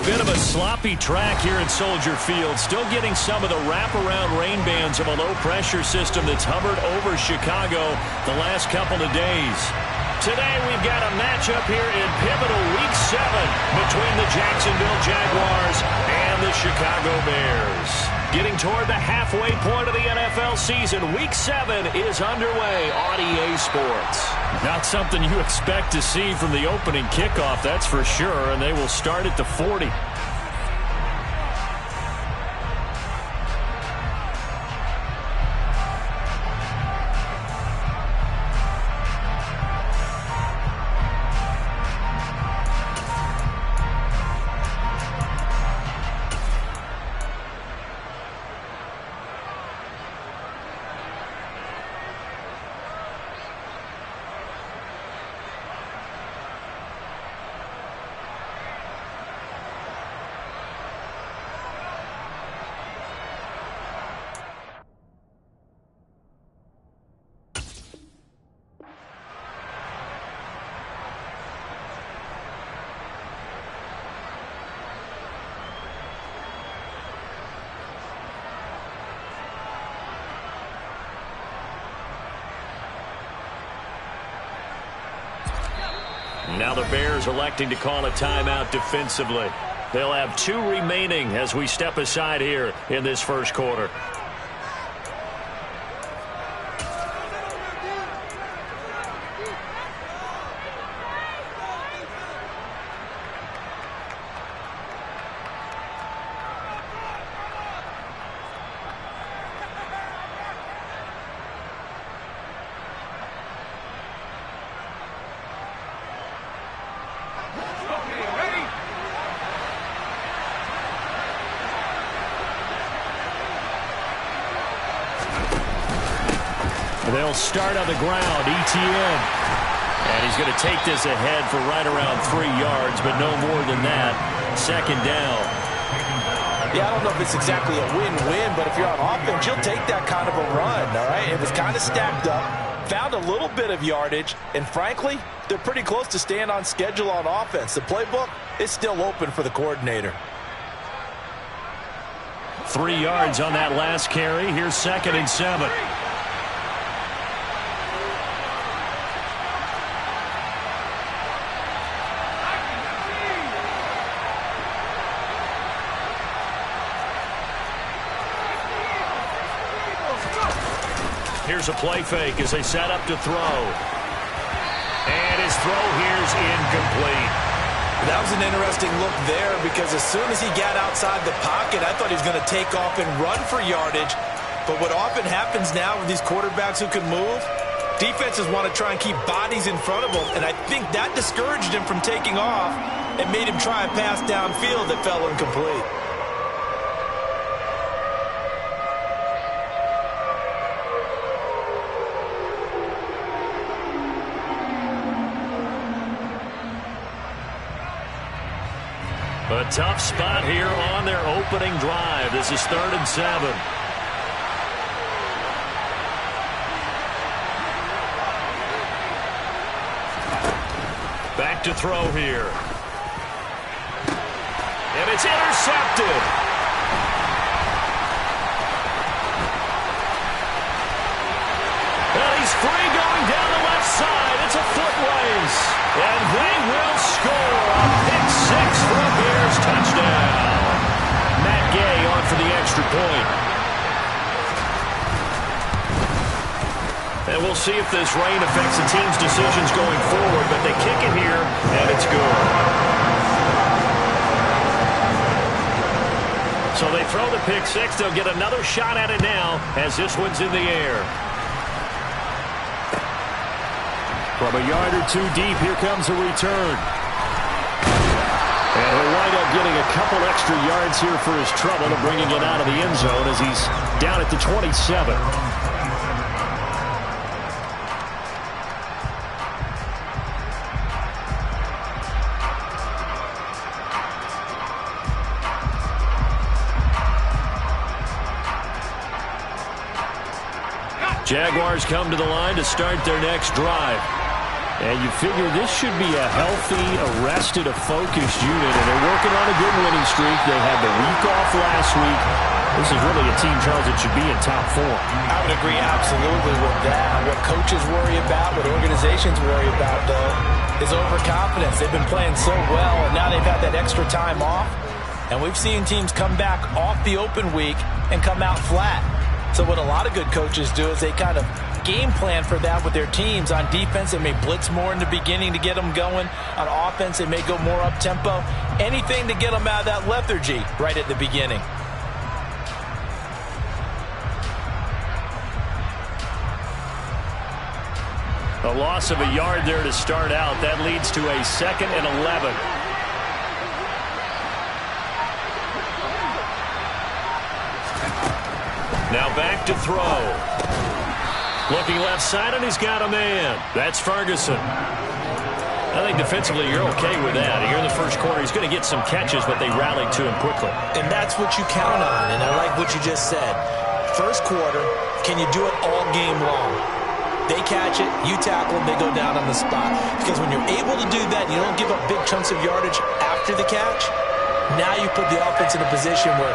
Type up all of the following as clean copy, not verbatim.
bit of a sloppy track here at Soldier Field. Still getting some of the wraparound rain bands of a low-pressure system that's hovered over Chicago the last couple of days. Today we've got a matchup here in pivotal Week 7 between the Jacksonville Jaguars and the Chicago Bears. Getting toward the halfway point of the NFL season, Week 7 is underway on EA Sports. Not something you expect to see from the opening kickoff, that's for sure, and they will start at the 40. Now the Bears electing to call a timeout defensively. They'll have 2 remaining as we step aside here in this first quarter. They'll start on the ground. ETN. And he's going to take this ahead for right around 3 yards, but no more than that. Second down. Yeah, I don't know if it's exactly a win-win, but if you're on offense, you'll take that kind of a run, all right? It was kind of stacked up, found a little bit of yardage, and frankly, they're pretty close to staying on schedule on offense. The playbook is still open for the coordinator. 3 yards on that last carry. Here's 2nd and 7. Here's a play fake as they set up to throw. And his throw here's incomplete. That was an interesting look there because as soon as he got outside the pocket, I thought he was going to take off and run for yardage. But what often happens now with these quarterbacks who can move, defenses want to try and keep bodies in front of them, and I think that discouraged him from taking off and made him try a pass downfield that fell incomplete. A tough spot here on their opening drive. This is 3rd and 7. Back to throw here. And it's intercepted. And he's free going down the left side. It's a foot race. And they will score a pick 6 for a Bears touchdown. Matt Gay on for the extra point. And we'll see if this rain affects the team's decisions going forward, but they kick it here, and it's good. So they throw the pick 6. They'll get another shot at it now as this one's in the air. From a yard or 2 deep, here comes a return. And he'll wind up getting a couple extra yards here for his trouble and bringing it out of the end zone as he's down at the 27. Jaguars come to the line to start their next drive. And you figure this should be a healthy, arrested, a focused unit, and they're working on a good winning streak. They had the week off last week. This is really a team, Charles, that should be in top form. I would agree absolutely with that. What coaches worry about, what organizations worry about, though, is overconfidence. They've been playing so well, and now they've had that extra time off. And we've seen teams come back off the open week and come out flat. So what a lot of good coaches do is they kind of game plan for that with their teams. On defense, they may blitz more in the beginning to get them going. On offense, they may go more up-tempo. Anything to get them out of that lethargy right at the beginning. A loss of a yard there to start out. That leads to a 2nd and 11. Now back to throw. Looking left side, and he's got a man. That's Ferguson. I think defensively you're okay with that. Here in the first quarter, he's going to get some catches, but they rallied to him quickly. And that's what you count on, and I like what you just said. First quarter, can you do it all game long? They catch it, you tackle them, they go down on the spot. Because when you're able to do that, you don't give up big chunks of yardage after the catch, now you put the offense in a position where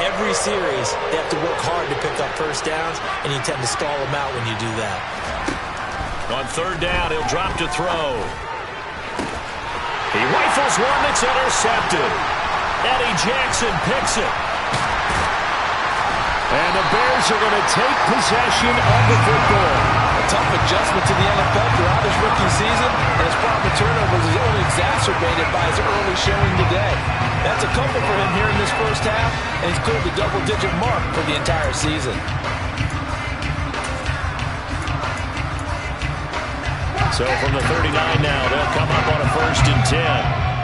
every series they have to work hard to pick up first downs, and you tend to stall them out when you do that. On 3rd down, he'll drop to throw. He rifles one that's intercepted. Eddie Jackson picks it. And the Bears are going to take possession of the football. A tough adjustment to the NFL throughout his rookie season, and his problem with turnovers is only exacerbated by his early showing today. That's a couple for him here in this first half, and he's cleared the double-digit mark for the entire season. So from the 39 now, they'll come up on a 1st and 10.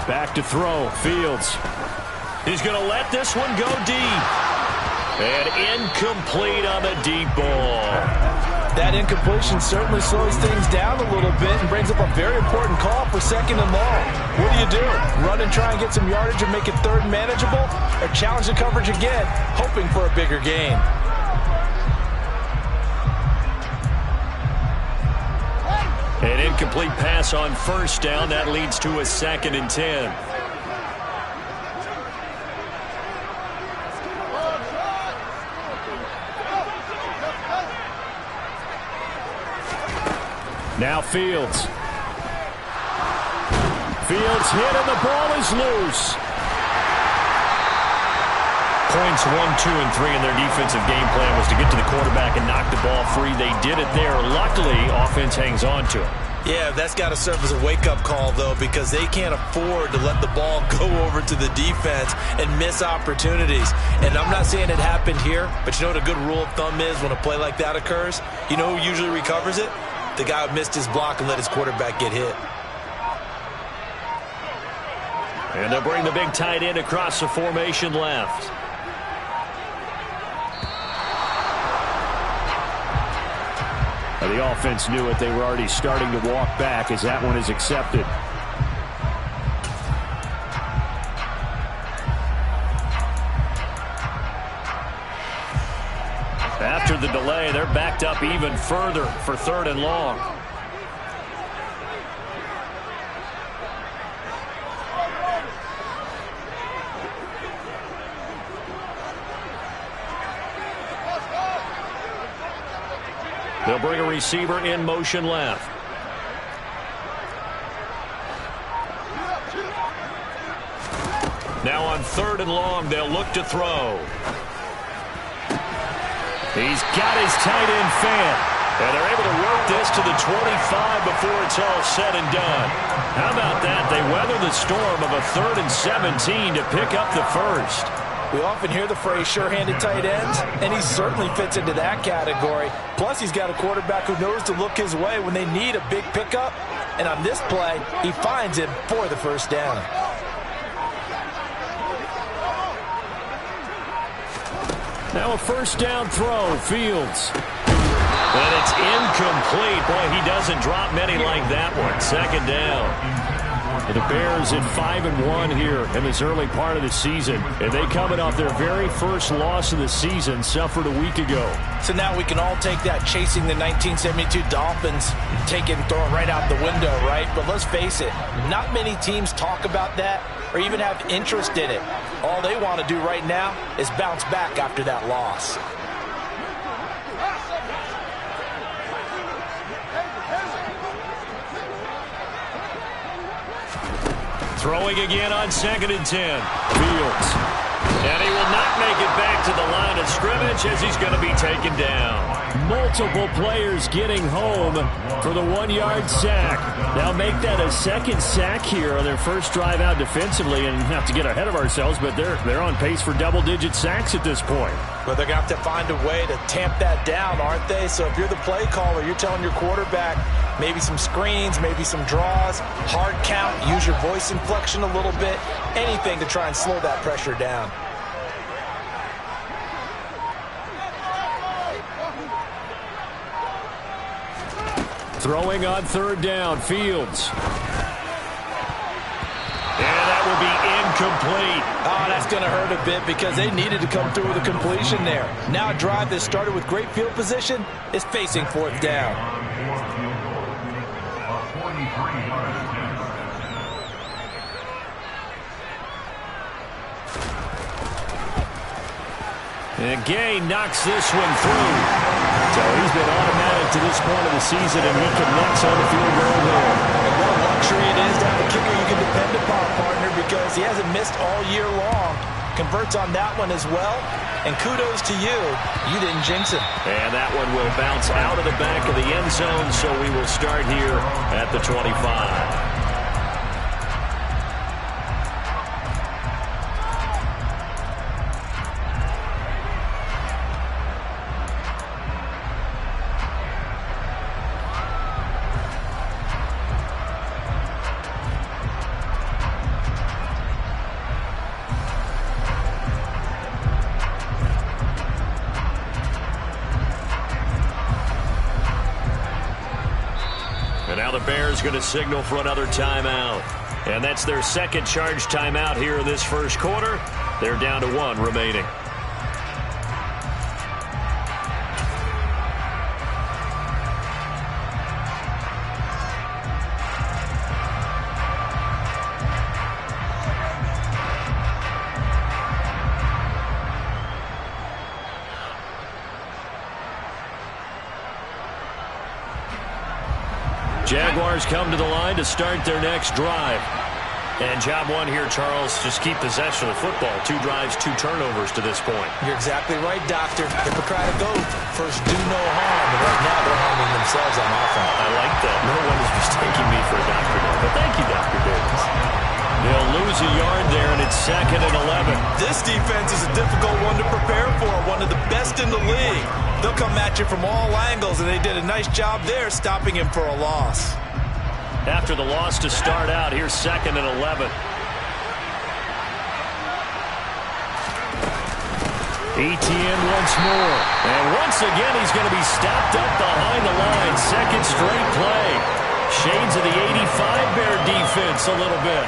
Back to throw, Fields. He's going to let this one go deep. And incomplete on the deep ball. That incompletion certainly slows things down a little bit and brings up a very important call for 2nd and long. What do? Run and try and get some yardage and make it 3rd and manageable? Or challenge the coverage again, hoping for a bigger gain? An incomplete pass on 1st down. That leads to a 2nd and 10. Now Fields. Fields hit and the ball is loose. Points 1, 2, and 3 in their defensive game plan was to get to the quarterback and knock the ball free. They did it there. Luckily, offense hangs on to it. Yeah, that's got to serve as a wake-up call, though, because they can't afford to let the ball go over to the defense and miss opportunities. And I'm not saying it happened here, but you know what a good rule of thumb is when a play like that occurs? You know who usually recovers it? The guy who missed his block and let his quarterback get hit. And they'll bring the big tight end across the formation left. The offense knew it. They were already starting to walk back as that one is accepted. After the delay, they're backed up even further for 3rd and long. They'll bring a receiver in motion left. Now on 3rd and long, they'll look to throw. He's got his tight end fan. And they're able to work this to the 25 before it's all said and done. How about that? They weather the storm of a 3rd and 17 to pick up the first. We often hear the phrase sure-handed tight ends, and he certainly fits into that category. Plus, he's got a quarterback who knows to look his way when they need a big pickup. And on this play, he finds him for the first down. Now a 1st down throw, Fields. And it's incomplete. Boy, he doesn't drop many like that one. 2nd down. The Bears at 5-1 here in this early part of the season. And they coming off their very first loss of the season, suffered a week ago. So now we can all take that chasing the 1972 Dolphins, take it and throw it right out the window, right? But let's face it, not many teams talk about that or even have interest in it. All they want to do right now is bounce back after that loss. Throwing again on 2nd and 10. Fields. And he will not make it back to the line of scrimmage as he's going to be taken down. Multiple players getting home for the 1-yard sack. Now make that a second sack here on their first drive out defensively, and not to get ahead of ourselves, but they're on pace for double-digit sacks at this point. But they're going to have to find a way to tamp that down, aren't they? So if you're the play caller, you're telling your quarterback maybe some screens, maybe some draws, hard count, use your voice inflection a little bit, anything to try and slow that pressure down. Throwing on 3rd down, Fields. And that will be incomplete. Oh, that's going to hurt a bit because they needed to come through with a completion there. Now a drive that started with great field position is facing 4th down. And Gay knocks this one through. So he's been automatic to this point of the season, and he connects on the field goal there. And what a luxury it is to have a kicker you can depend upon, partner, because he hasn't missed all year long. Converts on that one as well. And kudos to you. You didn't jinx him. And that one will bounce out of the back of the end zone, so we will start here at the 25. Bears going to signal for another timeout. And that's their second charge timeout here in this first quarter. They're down to 1 remaining. Jaguars come to the line to start their next drive. And job one here, Charles, just keep possession of the football. 2 drives, 2 turnovers to this point. You're exactly right, Doctor. Hippocratic oath. First, do no harm. And right now, they're harming themselves on offense. I like that. No one is mistaking me for a doctor now. But thank you, Dr. Davis. They'll lose a yard there, and it's 2nd and 11. This defense is a difficult one to prepare for. One of the best in the league. They'll come at you from all angles, and they did a nice job there stopping him for a loss. After the loss to start out, here's 2nd and 11. Etienne once more. And once again, he's going to be stopped up behind the line. Second straight play. Shades of the 85 Bear defense a little bit.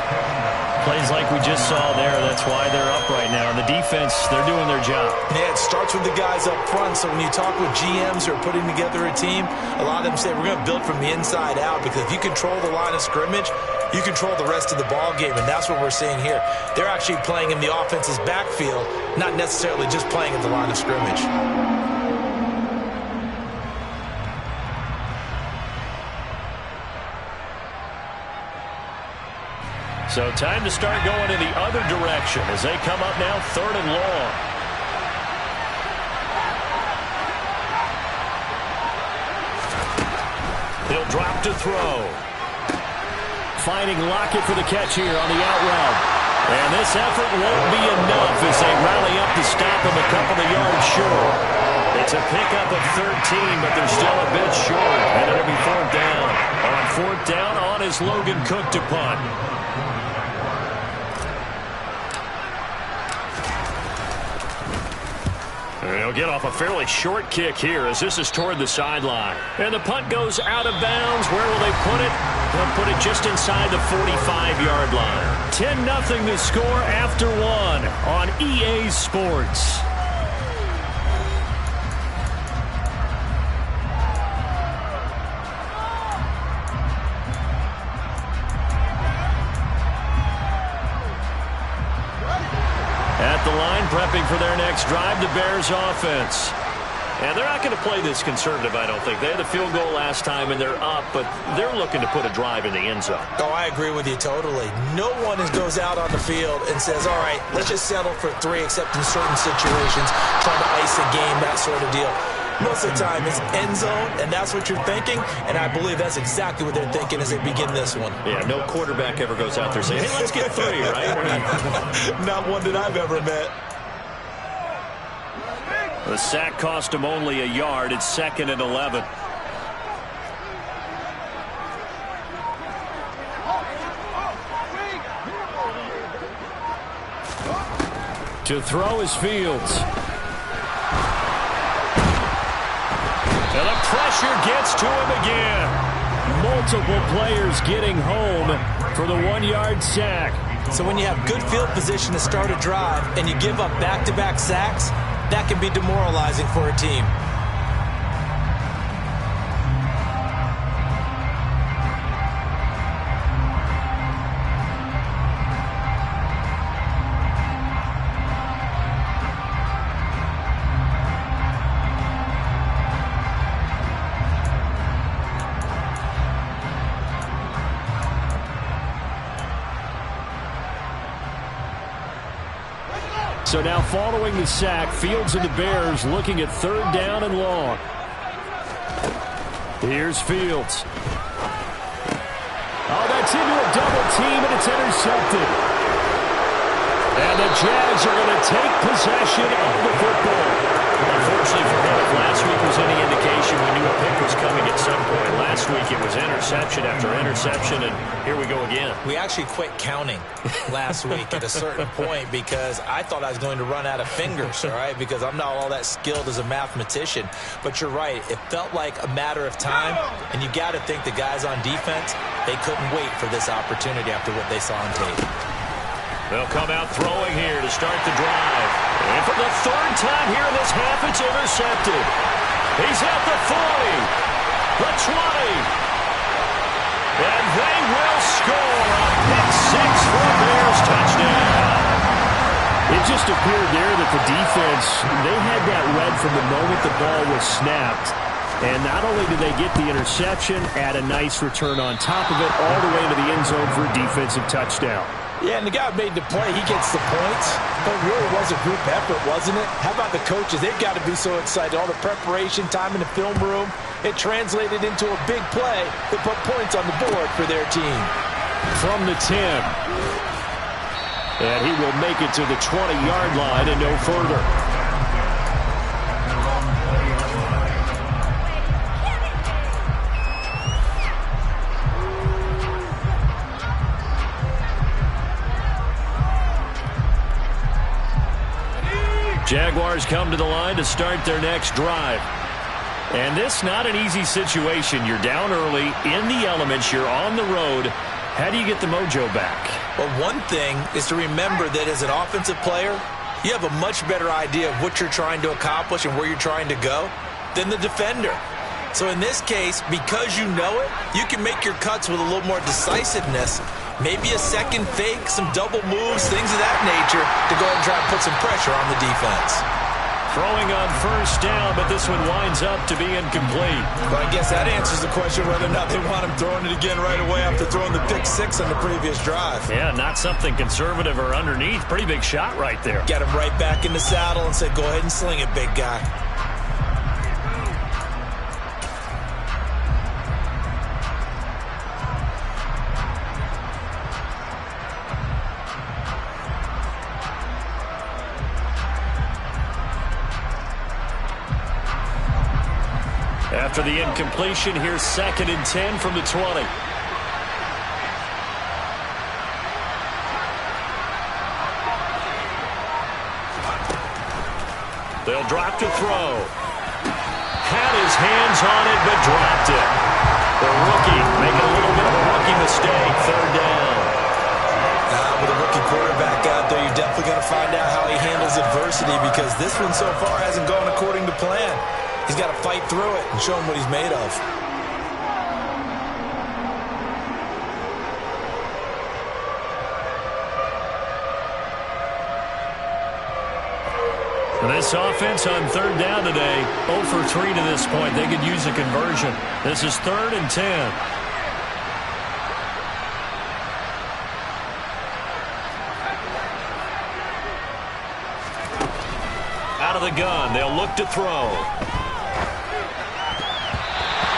Plays like we just saw there. That's why they're up right now. And the defense, they're doing their job. Yeah, it starts with the guys up front. So when you talk with GMs who are putting together a team, a lot of them say we're going to build from the inside out, because if you control the line of scrimmage, you control the rest of the ball game, and that's what we're seeing here. They're actually playing in the offense's backfield, not necessarily just playing at the line of scrimmage. So time to start going in the other direction as they come up now 3rd and long. He'll drop to throw. Finding Lockett for the catch here on the out route. And this effort won't be enough as they rally up to stop him a couple of yards short. It's a pickup of 13, but they're still a bit short. And it'll be 4th down. On 4th down, on is Logan Cook to punt. He'll get off a fairly short kick here as this is toward the sideline. And the punt goes out of bounds. Where will they put it? They'll put it just inside the 45-yard line. 10-0 the score after one on EA Sports. At the line, prepping for their next drive, the Bears offense. And they're not going to play this conservative, I don't think. They had the field goal last time, and they're up, but they're looking to put a drive in the end zone. Oh, I agree with you totally. No one goes out on the field and says, all right, let's just settle for 3, except in certain situations, trying to ice a game, that sort of deal. Most of the time, it's end zone, and that's what you're thinking, and I believe that's exactly what they're thinking as they begin this one. Yeah, no quarterback ever goes out there saying, hey, let's get 3, right? Not one that I've ever met. The sack cost him only a yard. It's 2nd and 11. To throw is Fields. And the pressure gets to him again. Multiple players getting home for the 1-yard sack. So when you have good field position to start a drive and you give up back-to-back sacks, that can be demoralizing for a team. So now following the sack, Fields and the Bears looking at 3rd down and long. Here's Fields. Oh, that's into a double team, and it's intercepted. And the Jags are going to take possession of the football. Unfortunately for him, if last week was any indication, we knew a pick was coming at some point. Last week it was interception after interception, and here we go again. We actually quit counting last week at a certain point because I thought I was going to run out of fingers, all right, because I'm not all that skilled as a mathematician. But you're right. It felt like a matter of time, and you got to think the guys on defense, they couldn't wait for this opportunity after what they saw on tape. They'll come out throwing here to start the drive. And for the 3rd time here in this half, it's intercepted. He's at the 40, the 20. And they will score a pick-6 for a Bears touchdown. It just appeared there that the defense, they had that read from the moment the ball was snapped. And not only did they get the interception, add a nice return on top of it, all the way to the end zone for a defensive touchdown. Yeah, and the guy made the play. He gets the points. But it really was a group effort, wasn't it? How about the coaches? They've got to be so excited. All the preparation time in the film room, it translated into a big play that put points on the board for their team. From the 10. And he will make it to the 20-yard line and no further. Jaguars come to the line to start their next drive. And this not an easy situation. You're down early, in the elements, you're on the road. How do you get the mojo back? Well, one thing is to remember that as an offensive player, you have a much better idea of what you're trying to accomplish and where you're trying to go than the defender. So in this case, because you know it, you can make your cuts with a little more decisiveness. Maybe a second fake, some double moves, things of that nature to go ahead and try to put some pressure on the defense. Throwing on 1st down, but this one winds up to be incomplete. Well, I guess that answers the question whether or not they want him throwing it again right away after throwing the pick-6 on the previous drive. Yeah, not something conservative or underneath. Pretty big shot right there. Get him right back in the saddle and say, go ahead and sling it, big guy. After the incompletion, here's 2nd and 10 from the 20. They'll He'll drop to throw. Had his hands on it, but dropped it. The rookie making a little bit of a rookie mistake. Third down. With a rookie quarterback out there, you're definitely going to find out how he handles adversity, because this one so far hasn't gone according to plan. He's got to fight through it and show him what he's made of. This offense on third down today, 0 for 3 to this point. They could use a conversion. This is 3rd and 10. Out of the gun, they'll look to throw.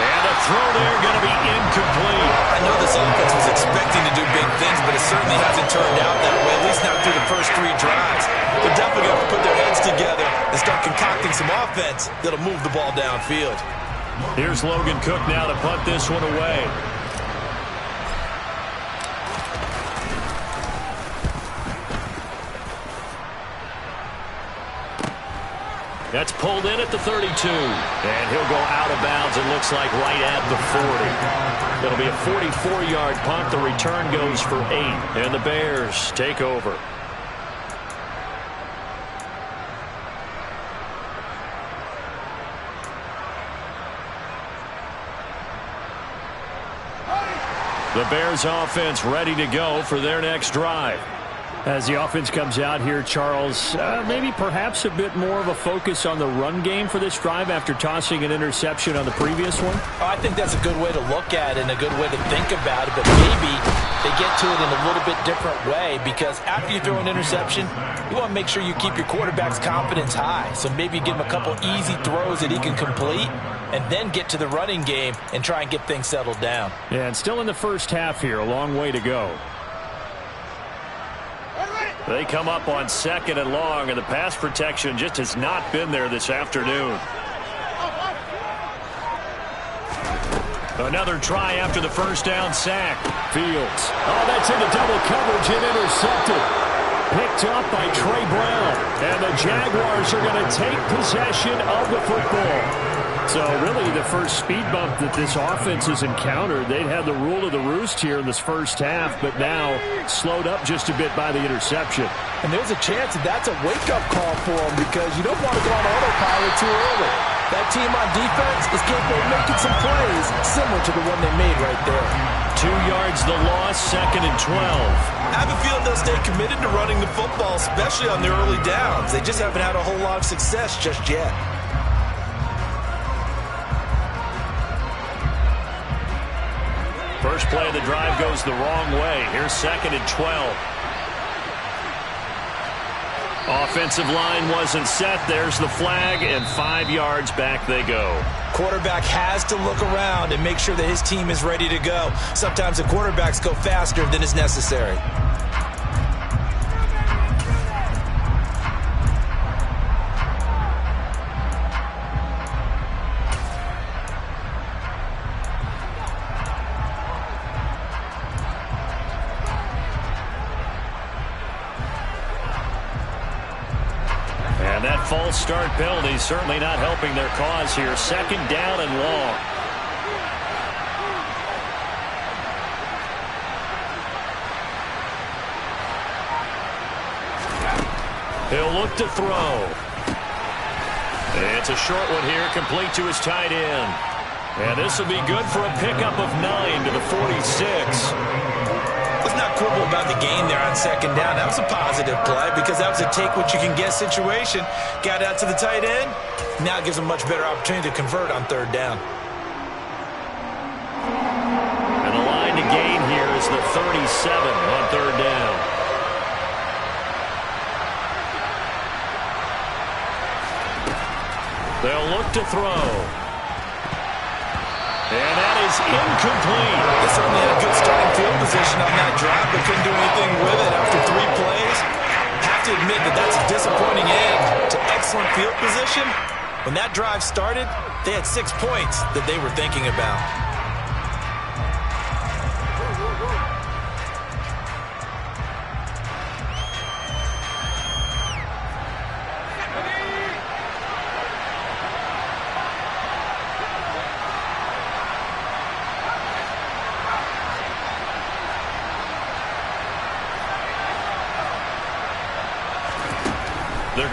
And the throw there going to be incomplete. I know this offense was expecting to do big things, but it certainly hasn't turned out that way, at least not through the first 3 drives. They're definitely going to put their heads together and start concocting some offense that'll move the ball downfield. Here's Logan Cook now to punt this one away. That's pulled in at the 32. And he'll go out of bounds, it looks like, right at the 40. It'll be a 44-yard punt. The return goes for 8. And the Bears take over. The Bears offense ready to go for their next drive. As the offense comes out here, Charles, maybe perhaps a bit more of a focus on the run game for this drive after tossing an interception on the previous one? Oh, I think that's a good way to look at it and a good way to think about it, but maybe they get to it in a little bit different way, because after you throw an interception, you want to make sure you keep your quarterback's confidence high. So maybe you give him a couple easy throws that he can complete, and then get to the running game and try and get things settled down. Yeah, and still in the first half here, a long way to go. They come up on 2nd and long, and the pass protection just has not been there this afternoon. Another try after the first down sack. Fields. Oh, that's into double coverage and intercepted. Picked up by Trey Brown. And the Jaguars are going to take possession of the football. So really the first speed bump that this offense has encountered. They'd had the rule of the roost here in this first half, but now slowed up just a bit by the interception. And there's a chance that that's a wake-up call for them, because you don't want to go on autopilot too early. That team on defense is capable of making some plays similar to the one they made right there. 2 yards the loss, 2nd and 12. I have a feeling they'll stay committed to running the football, especially on their early downs. They just haven't had a whole lot of success just yet. First play of the drive goes the wrong way. Here's 2nd and 12. Offensive line wasn't set. There's the flag, and 5 yards back they go. Quarterback has to look around and make sure that his team is ready to go. Sometimes the quarterbacks go faster than is necessary. False start penalty certainly not helping their cause here. 2nd down and long. He'll look to throw. It's a short one here, complete to his tight end. And this will be good for a pickup of 9 to the 46. Let's not quibble about the gain there on 2nd down. That was a positive play, because that was a take-what-you-can-get situation. Got out to the tight end. Now it gives them a much better opportunity to convert on 3rd down. And the line to gain here is the 37 on 3rd down. They'll look to throw. And that is incomplete. They certainly had a good starting field position on that drive, but couldn't do anything with it after 3 plays. Have to admit that that's a disappointing end to excellent field position. When that drive started, they had 6 points that they were thinking about.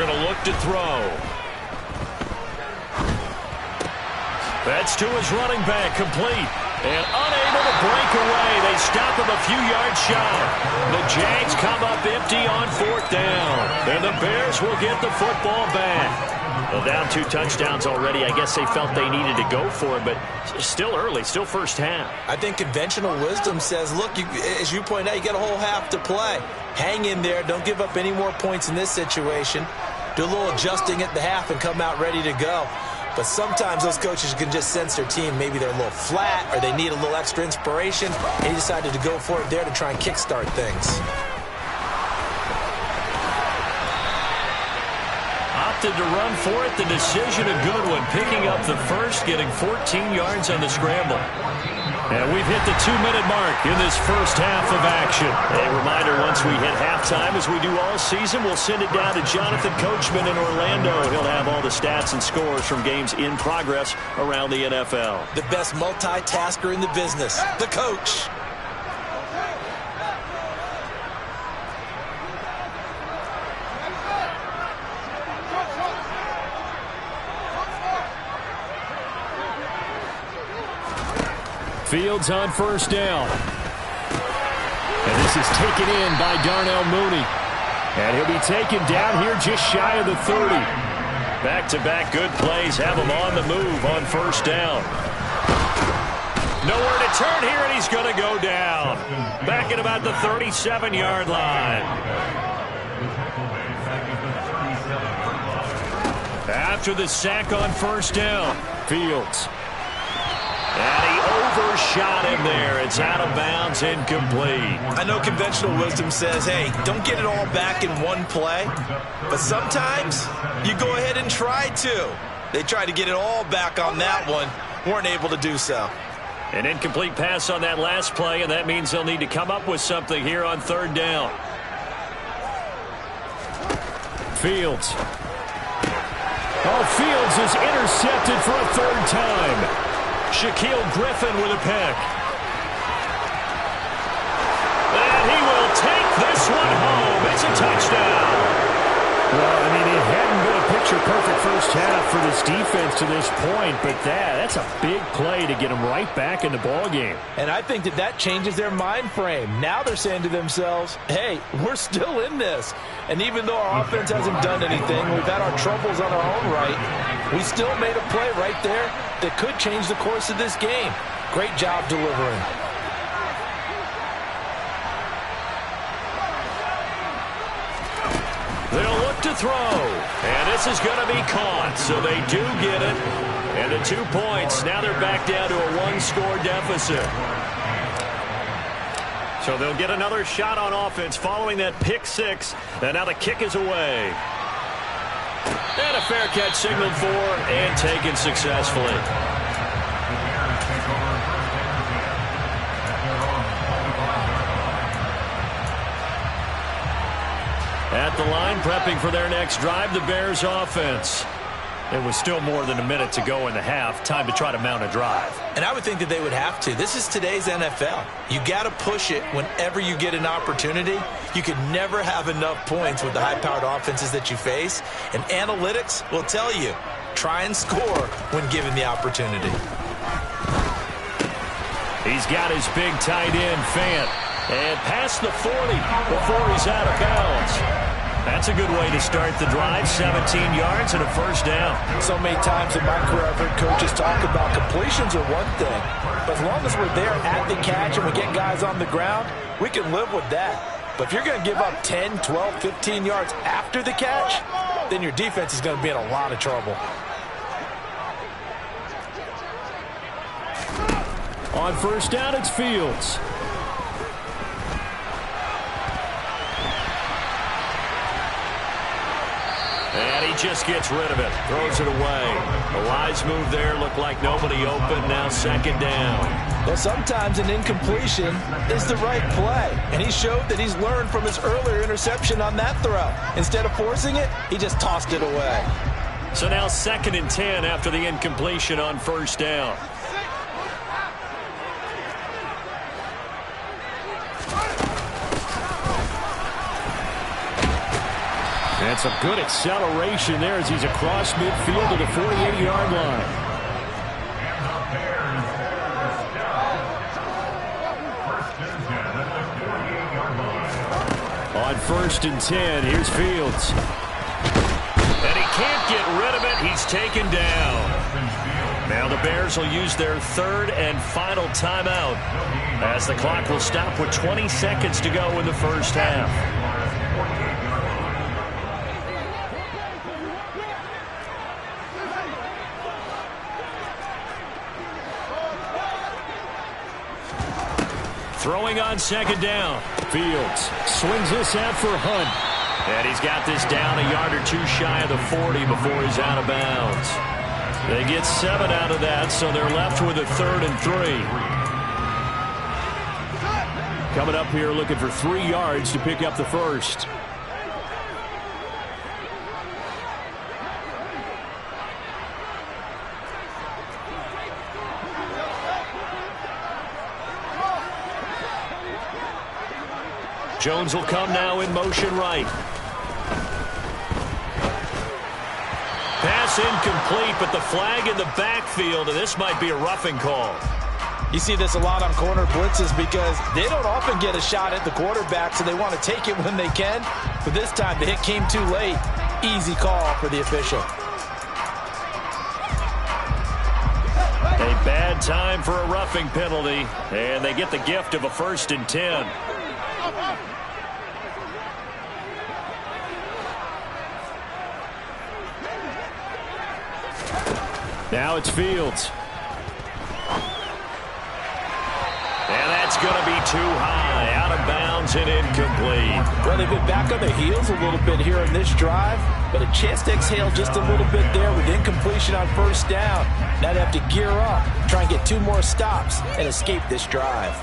going to look to throw. That's to his running back, complete. And unable to break away. They stop him a few yards shy. The Jags come up empty on 4th down. And the Bears will get the football back. Well, down 2 touchdowns already. I guess they felt they needed to go for it, but still early, still first half. I think conventional wisdom says, look, as you point out, you got a whole half to play. Hang in there. Don't give up any more points in this situation. Do a little adjusting at the half and come out ready to go. But sometimes those coaches can just sense their team. Maybe they're a little flat or they need a little extra inspiration, and he decided to go for it there to try and kickstart things. Opted to run for it. The decision a good one. Picking up the first, getting 14 yards on the scramble. And we've hit the 2-minute mark in this first half of action. A reminder, once we hit halftime, as we do all season, we'll send it down to Jonathan Coachman in Orlando. He'll have all the stats and scores from games in progress around the NFL. The best multitasker in the business, the coach. Fields on 1st down. And this is taken in by Darnell Mooney. And he'll be taken down here just shy of the 30. Back-to-back good plays have him on the move on 1st down. Nowhere to turn here, and he's going to go down. Back at about the 37-yard line. After the sack on 1st down, Fields. And he overshot him there. It's out of bounds, incomplete. I know conventional wisdom says, hey, don't get it all back in one play. But sometimes you go ahead and try to. They tried to get it all back on that one. Weren't able to do so. An incomplete pass on that last play, and that means they'll need to come up with something here on 3rd down. Fields. Oh, Fields is intercepted for a 3rd time. Shaquille Griffin with a pick. And he will take this one home. It's a touchdown. Well, I mean, it hadn't been a picture-perfect first half for this defense to this point, but that's a big play to get them right back in the ballgame. And I think that changes their mind frame. Now they're saying to themselves, hey, we're still in this. And even though our offense hasn't done anything, we've had our troubles on our own right, we still made a play right there that could change the course of this game. Great job delivering. They'll look to throw. And this is going to be caught. So they do get it. And the 2 points. Now they're back down to a 1-score deficit. So they'll get another shot on offense following that pick 6. And now the kick is away. And a fair catch signaled for and taken successfully. At the line, prepping for their next drive, the Bears offense. It was still more than a minute to go in the half. Time to try to mount a drive. And I would think that they would have to. This is today's NFL. You got to push it whenever you get an opportunity. You can never have enough points with the high-powered offenses that you face. And analytics will tell you, try and score when given the opportunity. He's got his big tight end, Fant. And past the 40 before he's out of bounds. That's a good way to start the drive. 17 yards and a 1st down. So many times in my career I've heard coaches talk about completions are one thing. But as long as we're there at the catch and we get guys on the ground, we can live with that. But if you're going to give up 10, 12, 15 yards after the catch, then your defense is going to be in a lot of trouble. On 1st down, it's Fields. And he just gets rid of it. Throws it away. A wise move there. Looked like nobody open. Now 2nd down. Well, sometimes an incompletion is the right play. And he showed that he's learned from his earlier interception on that throw. Instead of forcing it, he just tossed it away. So now 2nd and 10 after the incompletion on 1st down. And some good acceleration there as he's across midfield to the 48-yard line. On 1st and 10, here's Fields. And he can't get rid of it. He's taken down. Now the Bears will use their 3rd and final timeout as the clock will stop with 20 seconds to go in the first half. Throwing on 2nd down. Fields swings this out for Hunt. And he's got this down a yard or 2 shy of the 40 before he's out of bounds. They get 7 out of that, so they're left with a 3rd and 3. Coming up here looking for 3 yards to pick up the first. Jones will come now in motion right. Pass incomplete, but the flag in the backfield, and this might be a roughing call. You see this a lot on corner blitzes because they don't often get a shot at the quarterback, so they want to take it when they can. But this time, the hit came too late. Easy call for the official. A bad time for a roughing penalty, and they get the gift of a 1st and 10. Now it's Fields. And that's going to be too high. Out of bounds and incomplete. Well, they've been back on their heels a little bit here in this drive, but a chance to exhale just a little bit there with incompletion on 1st down. Now they have to gear up, try and get 2 more stops, and escape this drive.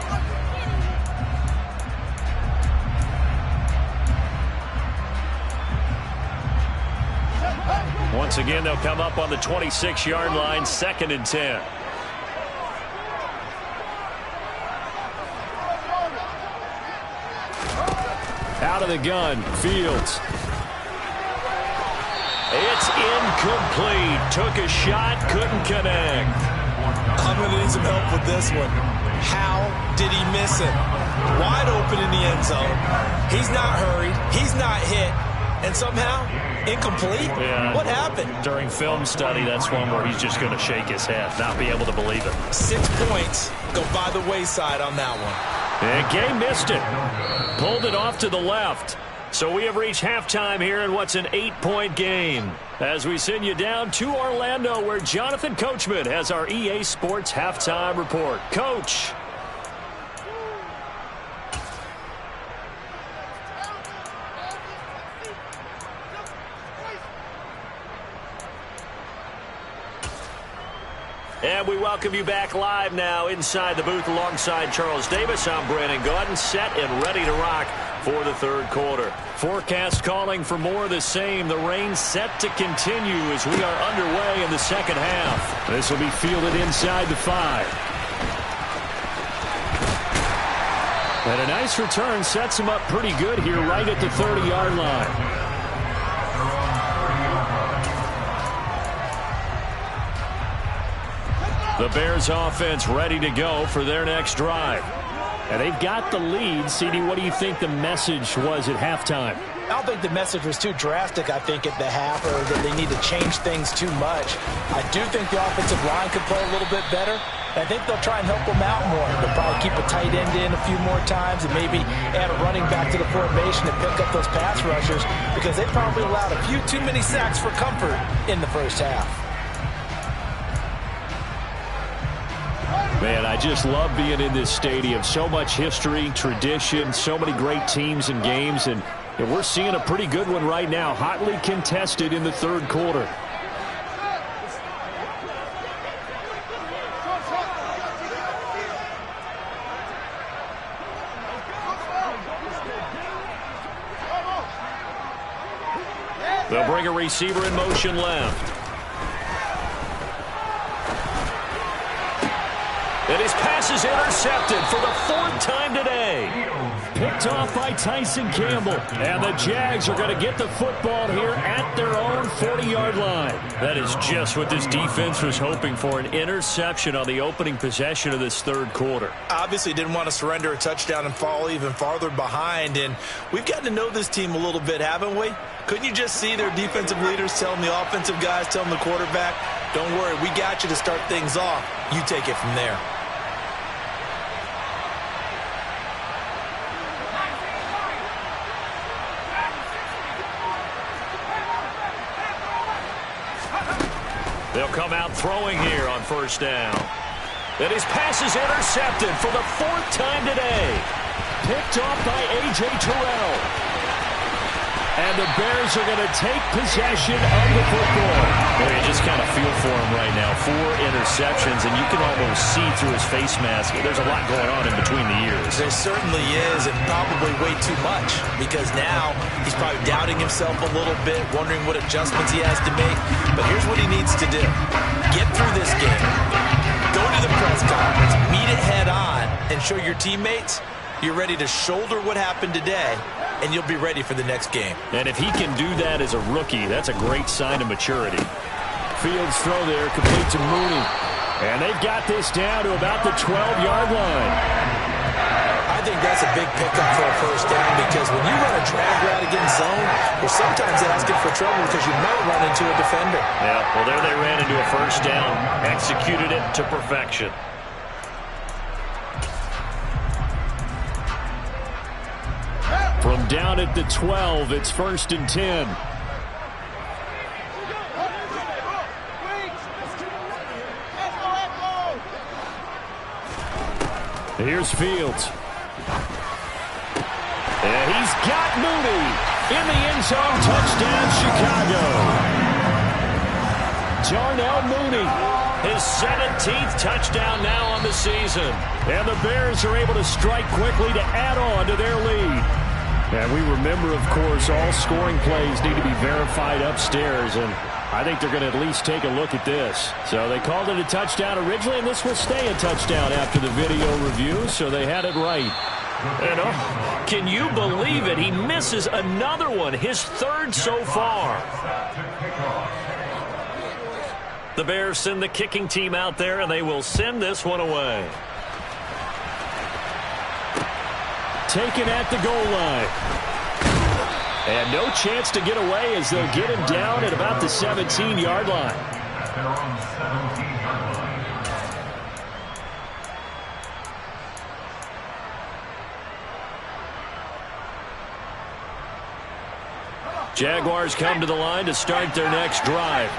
Once again, they'll come up on the 26-yard line, 2nd and 10. Out of the gun, Fields. It's incomplete. Took a shot, couldn't connect. I'm going to need some help with this one. How did he miss it? Wide open in the end zone. He's not hurried. He's not hit. And somehow, incomplete? Yeah. What happened? During film study, that's one where he's just going to shake his head, not be able to believe it. 6 points go by the wayside on that one. And Gay missed it. Pulled it off to the left. So we have reached halftime here in what's an 8-point game. As we send you down to Orlando, where Jonathan Coachman has our EA Sports halftime report. Coach. And we welcome you back live now inside the booth alongside Charles Davis. I'm Brandon Gaudin, set and ready to rock for the 3rd quarter. Forecast calling for more of the same. The rain set to continue as we are underway in the 2nd half. This will be fielded inside the 5. And a nice return sets him up pretty good here right at the 30-yard line. The Bears offense ready to go for their next drive. And they've got the lead. CD, what do you think the message was at halftime? I don't think the message was too drastic, I think, at the half, or that they need to change things too much. I do think the offensive line could play a little bit better. I think they'll try and help them out more. They'll probably keep a tight end in a few more times and maybe add a running back to the formation and pick up those pass rushers because they probably allowed a few too many sacks for comfort in the first half. Man, I just love being in this stadium. So much history, tradition, so many great teams and games, and we're seeing a pretty good one right now, hotly contested in the 3rd quarter. They'll bring a receiver in motion left. And his pass is intercepted for the 4th time today. Picked off by Tyson Campbell. And the Jags are going to get the football here at their own 40-yard line. That is just what this defense was hoping for, an interception on the opening possession of this third quarter. Obviously didn't want to surrender a touchdown and fall even farther behind. And we've gotten to know this team a little bit, haven't we? Couldn't you just see their defensive leaders telling the offensive guys, telling the quarterback, don't worry, we got you to start things off. You take it from there. They'll come out throwing here on first down. And his pass is intercepted for the fourth time today. Picked off by A.J. Terrell. And the Bears are going to take possession of the football. Well, you just kind of feel for him right now. 4 interceptions, and you can almost see through his face mask. There's a lot going on in between the ears. There certainly is, and probably way too much, because now he's probably doubting himself a little bit, wondering what adjustments he has to make. But here's what he needs to do. Get through this game. Go to the press conference, meet it head on, and show your teammates you're ready to shoulder what happened today, and you'll be ready for the next game. And if he can do that as a rookie, that's a great sign of maturity. Fields throw there, complete to Mooney. And they've got this down to about the 12-yard line. I think that's a big pickup for a first down, because when you run a drag route against zone, you're sometimes asking for trouble because you might run into a defender. Yeah, well, there they ran into a first down, executed it to perfection. From down at the 12, it's 1st and 10. Here's Fields. And he's got Mooney in the end zone. Touchdown, Chicago. Darnell Mooney, his 17th touchdown now on the season. And the Bears are able to strike quickly to add on to their lead. And we remember, of course, all scoring plays need to be verified upstairs, and I think they're going to at least take a look at this. So they called it a touchdown originally, and this will stay a touchdown after the video review, so they had it right. And oh, can you believe it? He misses another one, his 3rd so far. The Bears send the kicking team out there, and they will send this one away. Taken at the goal line. And no chance to get away as they'll get him down at about the 17-yard line. Jaguars come to the line to start their next drive.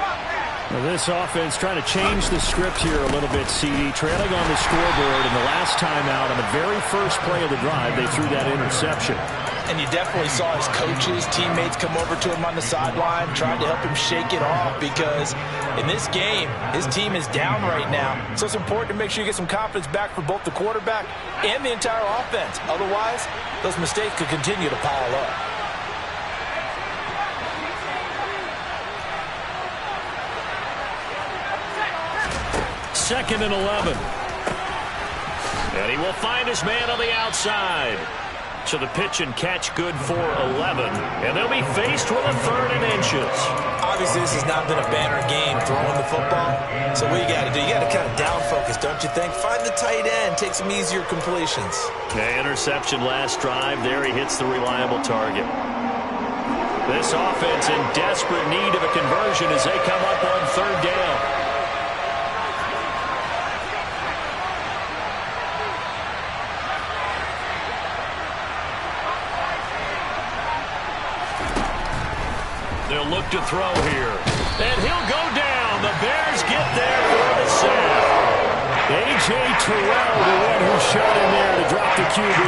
Now this offense trying to change the script here a little bit, CD. Trailing on the scoreboard, and the last time out on the very first play of the drive, they threw that interception. And you definitely saw his coaches, teammates come over to him on the sideline, trying to help him shake it off, because in this game, his team is down right now. So it's important to make sure you get some confidence back for both the quarterback and the entire offense. Otherwise, those mistakes could continue to pile up. Second and 11. And he will find his man on the outside. So the pitch and catch good for 11. And they'll be faced with a 3rd and inches. Obviously, this has not been a banner game throwing the football. So what you got to do, you got to kind of down focus, don't you think? Find the tight end, take some easier completions. Okay, interception last drive. There he hits the reliable target. This offense in desperate need of a conversion as they come up on 3rd down. They'll look to throw here. And he'll go down. The Bears get there for the sack. A.J. Terrell, the one who shot in there to drop the QB.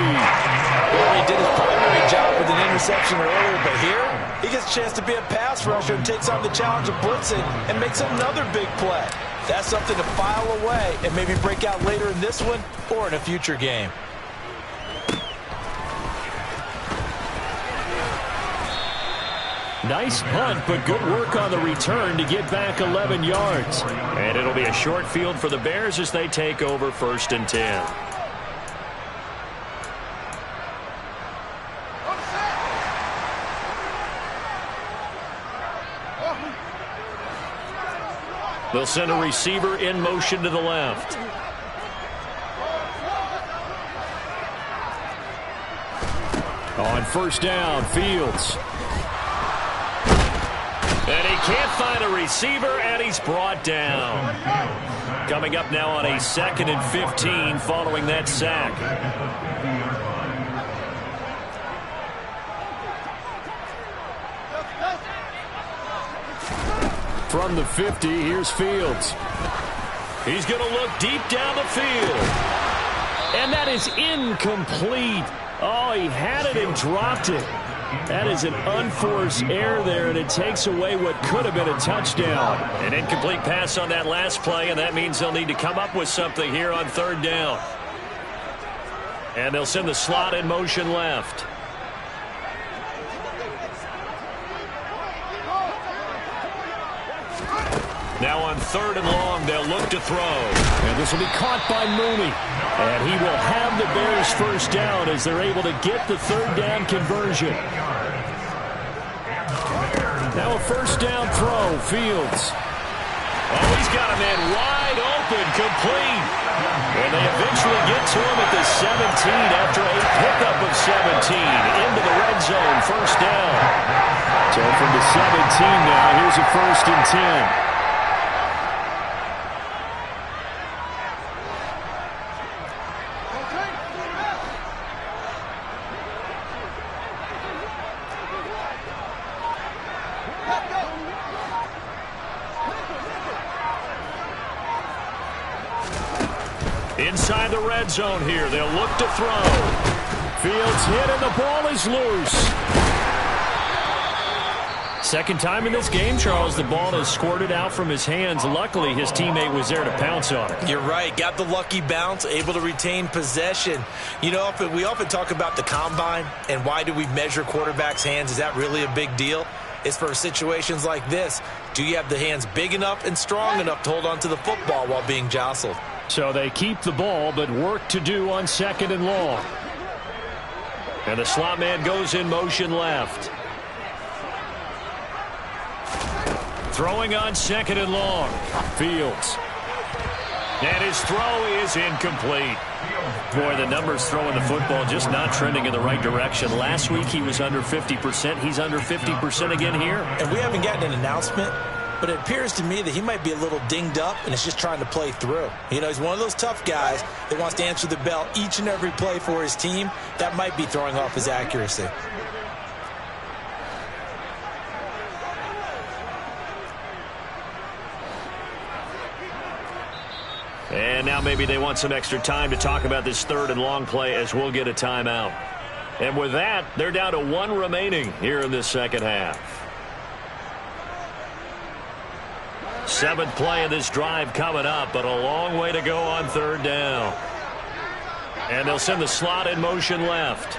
Well, he did his primary job with an interception earlier, but here he gets a chance to be a pass rusher and takes on the challenge of blitzing and makes another big play. That's something to file away and maybe break out later in this one or in a future game. Nice punt, but good work on the return to get back 11 yards. And it'll be a short field for the Bears as they take over 1st and 10. They'll send a receiver in motion to the left. On first down, Fields. And he can't find a receiver, and he's brought down. Coming up now on a 2nd and 15 following that sack. From the 50, here's Fields. He's going to look deep down the field. And that is incomplete. Oh, he had it and dropped it. That is an unforced error there, and it takes away what could have been a touchdown. An incomplete pass on that last play, and that means they'll need to come up with something here on 3rd down. And they'll send the slot in motion left. Now on 3rd and long, they'll look to throw. And this will be caught by Mooney. And he will have the Bears first down as they're able to get the 3rd down conversion. Now a first down throw, Fields. Oh, he's got a man wide open, complete. And they eventually get to him at the 17 after a pickup of 17 into the red zone, first down. So from the 17 now, here's a 1st and 10. Inside the red zone here, they'll look to throw. Fields hit and the ball is loose. Second time in this game, Charles, the ball has squirted out from his hands. Luckily, his teammate was there to pounce on it. You're right. Got the lucky bounce, able to retain possession. You know, we often talk about the combine and why do we measure quarterbacks' hands. Is that really a big deal? It's for situations like this. Do you have the hands big enough and strong enough to hold on to the football while being jostled? So they keep the ball, but work to do on 2nd and long. And the slot man goes in motion left. Throwing on 2nd and long. Fields. And his throw is incomplete. Boy, the numbers throwing the football just not trending in the right direction. Last week he was under 50%. He's under 50% again here. And we haven't gotten an announcement, but it appears to me that he might be a little dinged up and is just trying to play through. You know, he's one of those tough guys that wants to answer the bell each and every play for his team. That might be throwing off his accuracy. And now maybe they want some extra time to talk about this 3rd and long play as we'll get a timeout. And with that, they're down to 1 remaining here in this second half. 7th play of this drive coming up, but a long way to go on 3rd down. And they'll send the slot in motion left.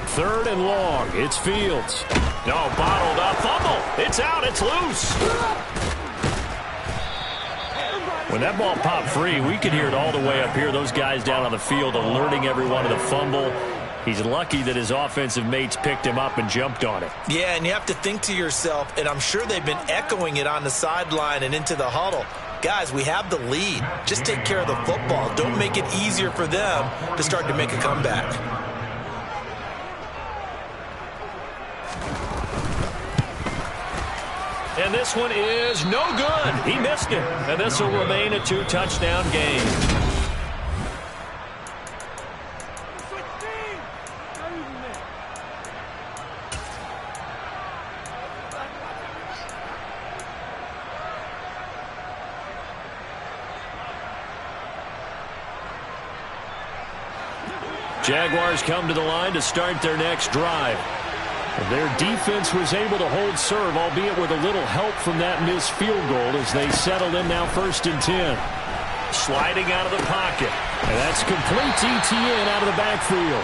Third and long. It's Fields. No, bottled up. Fumble. It's out. It's loose. When that ball popped free, we could hear it all the way up here. Those guys down on the field alerting everyone of the fumble. He's lucky that his offensive mates picked him up and jumped on it. Yeah, and you have to think to yourself, and I'm sure they've been echoing it on the sideline and into the huddle. Guys, we have the lead. Just take care of the football. Don't make it easier for them to start to make a comeback. And this one is no good. He missed it. And this will remain a 2-touchdown game. Jaguars come to the line to start their next drive. Their defense was able to hold serve, albeit with a little help from that missed field goal as they settle in now 1st and 10. Sliding out of the pocket. And that's complete to ETN out of the backfield.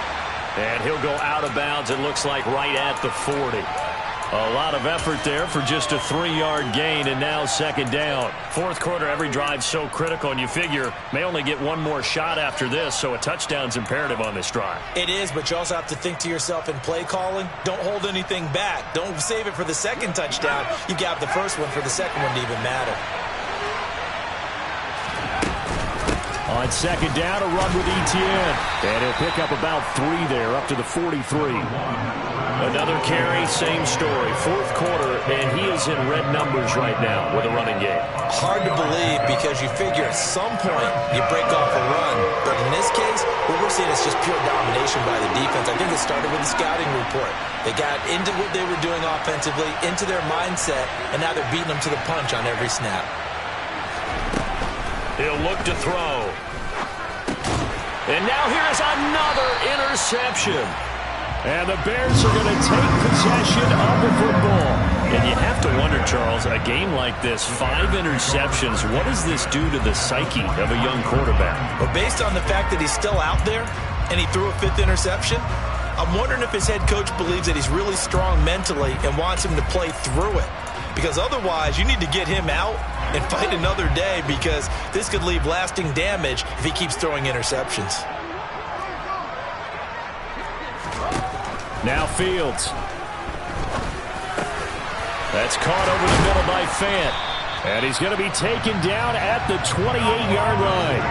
And he'll go out of bounds, it looks like, right at the 40. A lot of effort there for just a 3-yard gain, and now second down. Fourth quarter, every drive's so critical, and you figure may only get one more shot after this, so a touchdown's imperative on this drive. It is, but you also have to think to yourself in play calling, don't hold anything back. Don't save it for the second touchdown. You got the first one for the second one to even matter. On second down, a run with Etienne. And he'll pick up about 3 there, up to the 43. Another carry, same story. Fourth quarter, and he is in red numbers right now with a running game. Hard to believe because you figure at some point you break off a run. But in this case, what we're seeing is just pure domination by the defense. I think it started with the scouting report. They got into what they were doing offensively, into their mindset, and now they're beating them to the punch on every snap. He'll look to throw. And now here's another interception. And the Bears are going to take possession of the football. And you have to wonder, Charles, a game like this, 5 interceptions, what does this do to the psyche of a young quarterback? Well, based on the fact that he's still out there and he threw a 5th interception, I'm wondering if his head coach believes that he's really strong mentally and wants him to play through it. Because otherwise, you need to get him out and fight another day because this could leave lasting damage if he keeps throwing interceptions. Now Fields. That's caught over the middle by Fant. And he's going to be taken down at the 28-yard line.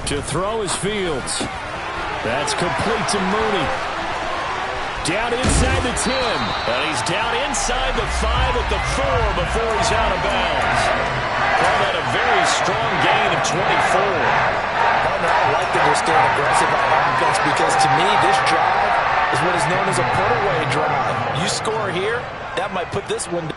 To throw is Fields. That's complete to Mooney. Down inside the 10. And he's down inside the 5 at the 4 before he's out of bounds. Call that a very strong gain of 24. I like that they're staying aggressive on offense because to me this drive is what is known as a put-away drive. You score here, that might put this one